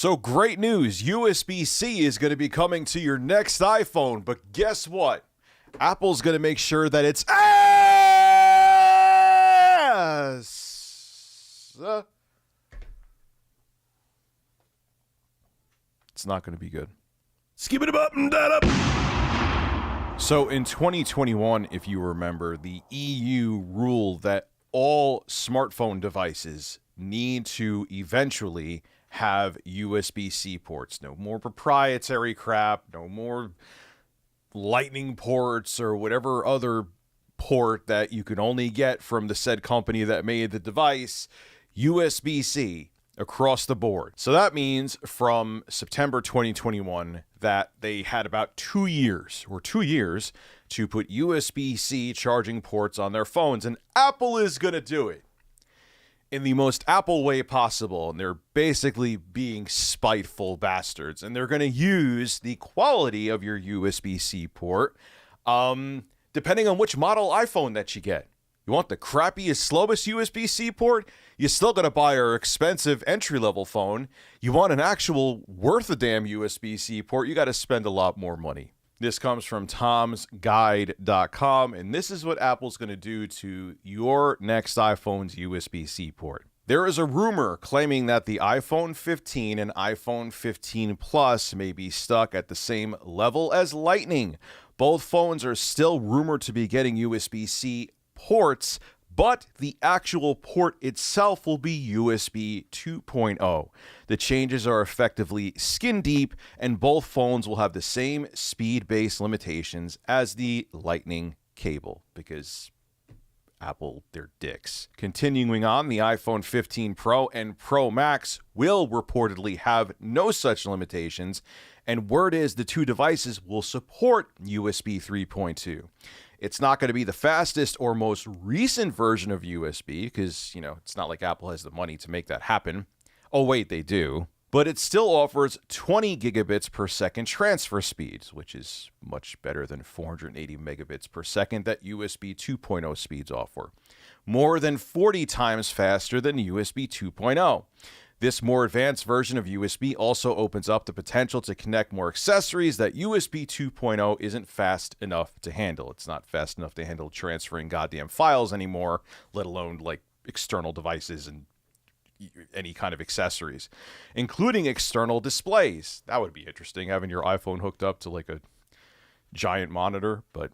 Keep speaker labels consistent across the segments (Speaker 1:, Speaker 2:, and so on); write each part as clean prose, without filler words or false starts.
Speaker 1: So great news, USB-C is going to be coming to your next iPhone, but guess what? Apple's going to make sure that it's it's not going to be good. Skip it up and that up. So in 2021, if you remember, the EU ruled that all smartphone devices need to eventually have USB-C ports. No more proprietary crap, no more lightning ports or whatever other port that you can only get from the said company that made the device. USB-C across the board. So that means from September 2021 that they had about 2 years to put USB-C charging ports on their phones, and Apple is going to do it in the most Apple way possible, and they're basically being spiteful bastards, and they're going to use the quality of your USB-C port depending on which model iPhone that you get. You want the crappiest, slowest USB-C port? You're still going to buy our expensive entry-level phone. You want an actual worth-a-damn USB-C port? You got to spend a lot more money. This comes from tomsguide.com, and this is what Apple's going to do to your next iPhone's USB-C port. There is a rumor claiming that the iPhone 15 and iPhone 15 Plus may be stuck at the same level as Lightning. Both phones are still rumored to be getting USB-C ports, but the actual port itself will be USB 2.0. The changes are effectively skin deep, and both phones will have the same speed-based limitations as the Lightning cable, because Apple, they're dicks. Continuing on, the iPhone 15 Pro and Pro Max will reportedly have no such limitations, and word is the two devices will support USB 3.2. It's not going to be the fastest or most recent version of USB because, it's not like Apple has the money to make that happen. Oh, wait, they do. But it still offers 20 gigabits per second transfer speeds, which is much better than 480 megabits per second that USB 2.0 speeds offer. More than 40 times faster than USB 2.0. This more advanced version of USB also opens up the potential to connect more accessories that USB 2.0 isn't fast enough to handle. It's not fast enough to handle transferring goddamn files anymore, let alone like external devices and any kind of accessories, including external displays. That would be interesting, having your iPhone hooked up to like a giant monitor, but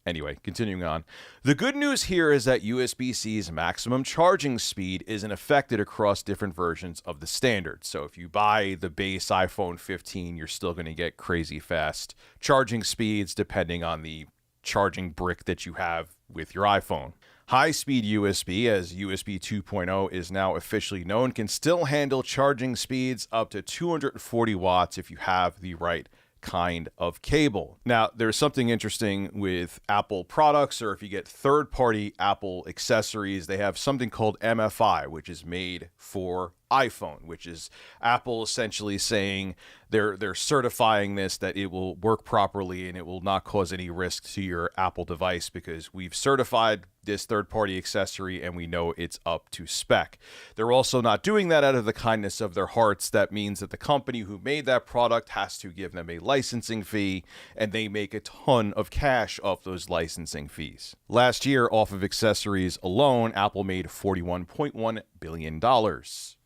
Speaker 1: anyway, continuing on. The good news here is that USB-C's maximum charging speed isn't affected across different versions of the standard. So if you buy the base iPhone 15, you're still going to get crazy fast charging speeds depending on the charging brick that you have with your iPhone. High-speed USB, as USB 2.0 is now officially known, can still handle charging speeds up to 240 watts if you have the right kind of cable. Now, there's something interesting with Apple products, or if you get third-party Apple accessories, they have something called MFI, which is made for iPhone, which is Apple essentially saying they're certifying this, that it will work properly and it will not cause any risk to your Apple device because we've certified this third-party accessory and we know it's up to spec. They're also not doing that out of the kindness of their hearts. That means that the company who made that product has to give them a licensing fee, and they make a ton of cash off those licensing fees. Last year, off of accessories alone, Apple made $41.1 billion.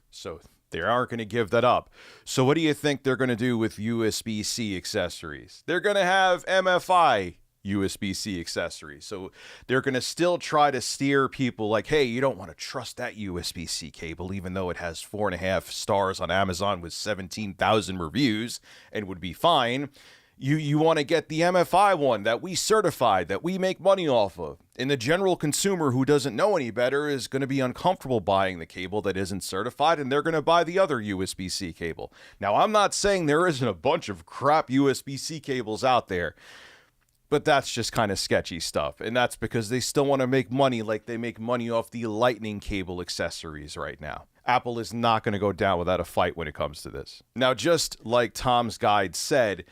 Speaker 1: So they aren't going to give that up. So what do you think they're going to do with USB-C accessories? They're going to have MFI USB-C accessories. So they're going to still try to steer people like, hey, you don't want to trust that USB-C cable, even though it has 4.5 stars on Amazon with 17,000 reviews and would be fine. You want to get the MFI one that we certified, that we make money off of. And the general consumer who doesn't know any better is going to be uncomfortable buying the cable that isn't certified, and they're going to buy the other USB-C cable. Now, I'm not saying there isn't a bunch of crap USB-C cables out there, but that's just kind of sketchy stuff. And that's because they still want to make money like they make money off the Lightning cable accessories right now. Apple is not going to go down without a fight when it comes to this. Now, just like Tom's Guide said,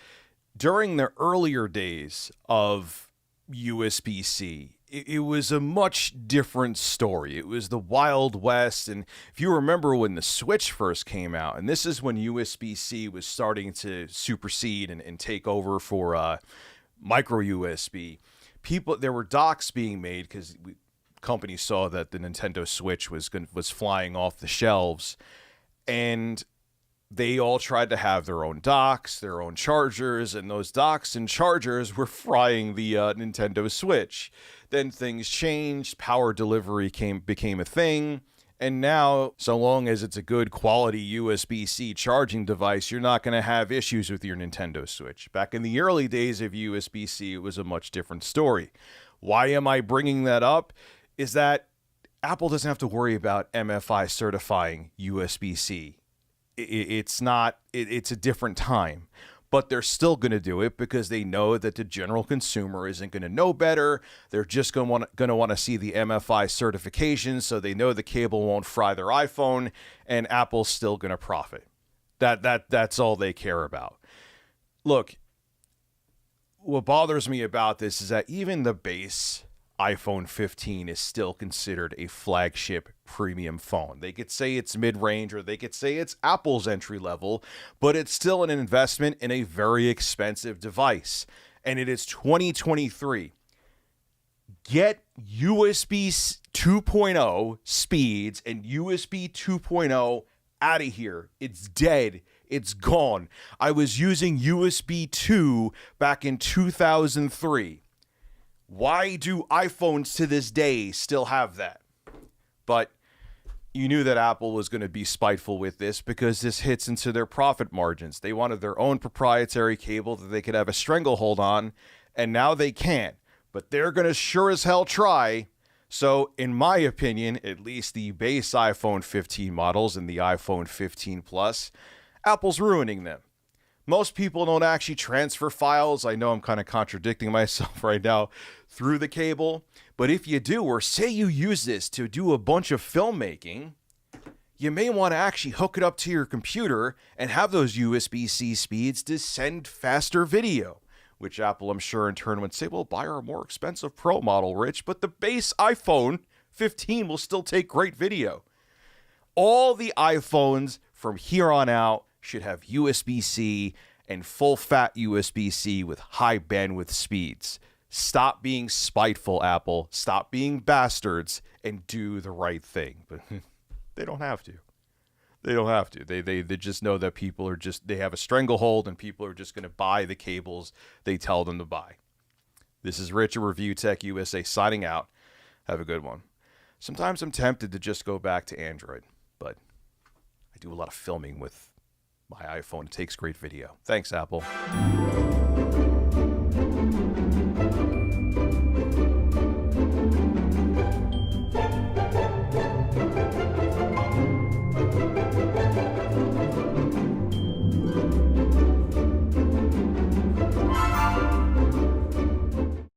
Speaker 1: during the earlier days of USB-C, it was a much different story. It was the Wild West. And if you remember when the Switch first came out, and this is when USB-C was starting to supersede and take over for micro USB, there were docks being made because companies saw that the Nintendo Switch was flying off the shelves, and they all tried to have their own docks, their own chargers, and those docks and chargers were frying the Nintendo Switch. Then things changed, power delivery became a thing, and now, so long as it's a good quality USB-C charging device, you're not going to have issues with your Nintendo Switch. Back in the early days of USB-C, it was a much different story. Why am I bringing that up? Is that Apple doesn't have to worry about MFI certifying USB-C. It's a different time, but they're still going to do it because they know that the general consumer isn't going to know better. They're just going to want to see the MFI certification, so they know the cable won't fry their iPhone, and Apple's still going to profit. That's all they care about. Look, what bothers me about this is that even the base iPhone 15 is still considered a flagship premium phone. They could say it's mid-range, or they could say it's Apple's entry level, but it's still an investment in a very expensive device. And it is 2023. Get USB 2.0 speeds and USB 2.0 out of here. It's dead. It's gone. I was using USB 2 back in 2003. Why do iPhones to this day still have that? But you knew that Apple was going to be spiteful with this because this hits into their profit margins. They wanted their own proprietary cable that they could have a stranglehold on, and now they can't. But they're going to sure as hell try. So, in my opinion, at least the base iPhone 15 models and the iPhone 15 Plus, Apple's ruining them. Most people don't actually transfer files. I know I'm kind of contradicting myself right now through the cable. But if you do, or say you use this to do a bunch of filmmaking, you may want to actually hook it up to your computer and have those USB-C speeds to send faster video. Which Apple, I'm sure, in turn would say, well, buy our more expensive Pro model, Rich. But the base iPhone 15 will still take great video. All the iPhones from here on out should have USB-C and full-fat USB-C with high bandwidth speeds. Stop being spiteful, Apple. Stop being bastards and do the right thing. But they don't have to. They don't have to. They just know that people are they have a stranglehold, and people are just going to buy the cables they tell them to buy. This is Rich at Review Tech USA signing out. Have a good one. Sometimes I'm tempted to just go back to Android, but I do a lot of filming with my iPhone. It takes great video. Thanks, Apple.